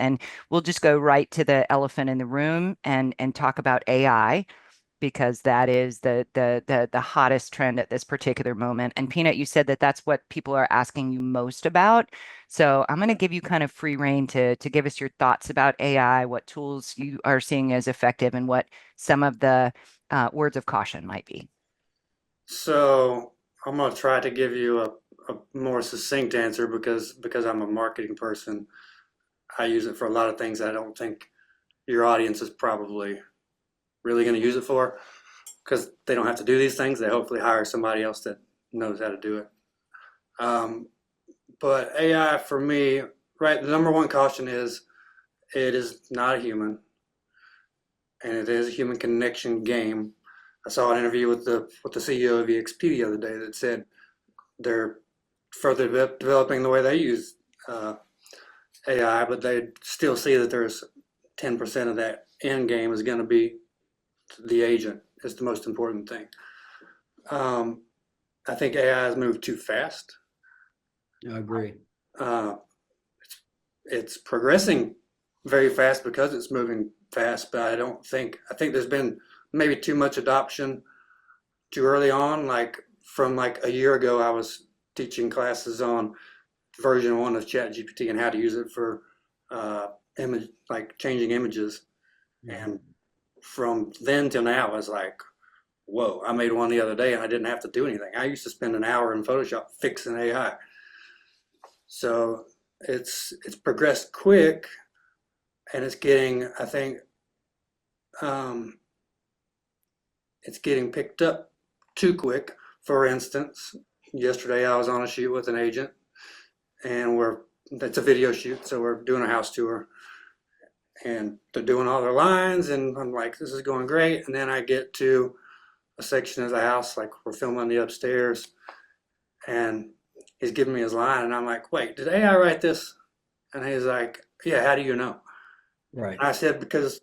And we'll just go right to the elephant in the room and talk about AI because that is the hottest trend at this particular moment. And Peanut, you said that that's what people are asking you most about. So I'm going to give you kind of free rein to give us your thoughts about AI, what tools you are seeing as effective, and what some of the words of caution might be. So I'm gonna try to give you a more succinct answer because I'm a marketing person. I use it for a lot of things I don't think your audience is probably really going to use it for because they don't have to do these things. They hopefully hire somebody else that knows how to do it. Um, but AI for me, right? The number one caution is it is not a human, and it is a human connection game. I saw an interview with the CEO of EXP the other day that said they're further developing the way they use AI, but they still see that there's 10% of that end game is going to be the agent is the most important thing. Um, I think AI has moved too fast. I agree. Uh, it's progressing very fast because it's moving fast, but I think there's been maybe too much adoption too early on. Like from like a year ago, I was teaching classes on version one of ChatGPT and how to use it for image, like changing images. And from then till now, I was like, whoa, I made one the other day and I didn't have to do anything. I used to spend an hour in Photoshop fixing AI. So it's progressed quick and it's getting, I think, um, it's getting picked up too quick. For instance, yesterday I was on a shoot with an agent and it's a video shoot, so we're doing a house tour and they're doing all their lines and I'm like, this is going great. And then I get to a section of the house, like we're filming the upstairs, and he's giving me his line, and I'm like, wait, did AI write this? And he's like, yeah, how do you know? Right. And I said, because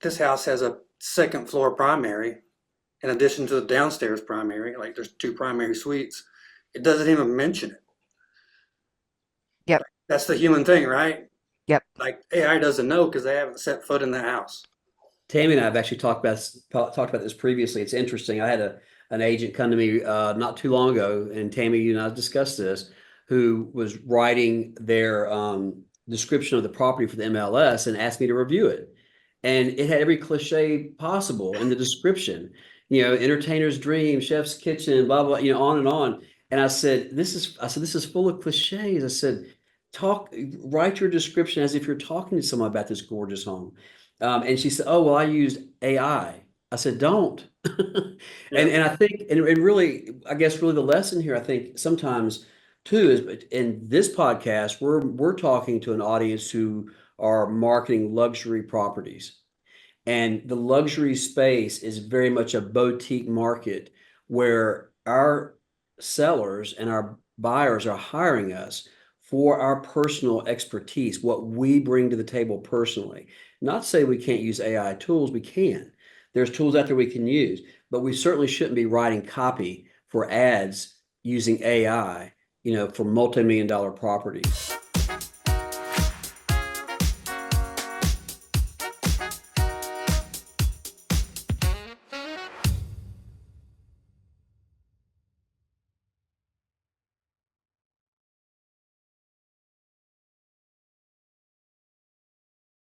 this house has a second floor primary in addition to the downstairs primary, like there's two primary suites. It doesn't even mention it. Yep. That's the human thing, right? Yep. Like AI doesn't know because they haven't set foot in the house. Tammy and I have actually talked about this previously. It's interesting. I had an agent come to me not too long ago, and Tammy, you and I discussed this, who was writing their description of the property for the MLS and asked me to review it. And it had every cliche possible in the description, entertainer's dream, chef's kitchen, blah, blah, on and on. And I said, this is full of cliches. I said, write your description as if you're talking to someone about this gorgeous home. And she said, "Oh, well, I used AI." I said, "Don't." Yeah. And I think, and really, I guess, really the lesson here, I think sometimes too is in this podcast, we're talking to an audience who are marketing luxury properties, and the luxury space is very much a boutique market where our sellers and our buyers are hiring us for our personal expertise, what we bring to the table personally. Not to say we can't use AI tools, we can. There's tools out there we can use, but we certainly shouldn't be writing copy for ads using AI, for multi-million dollar properties.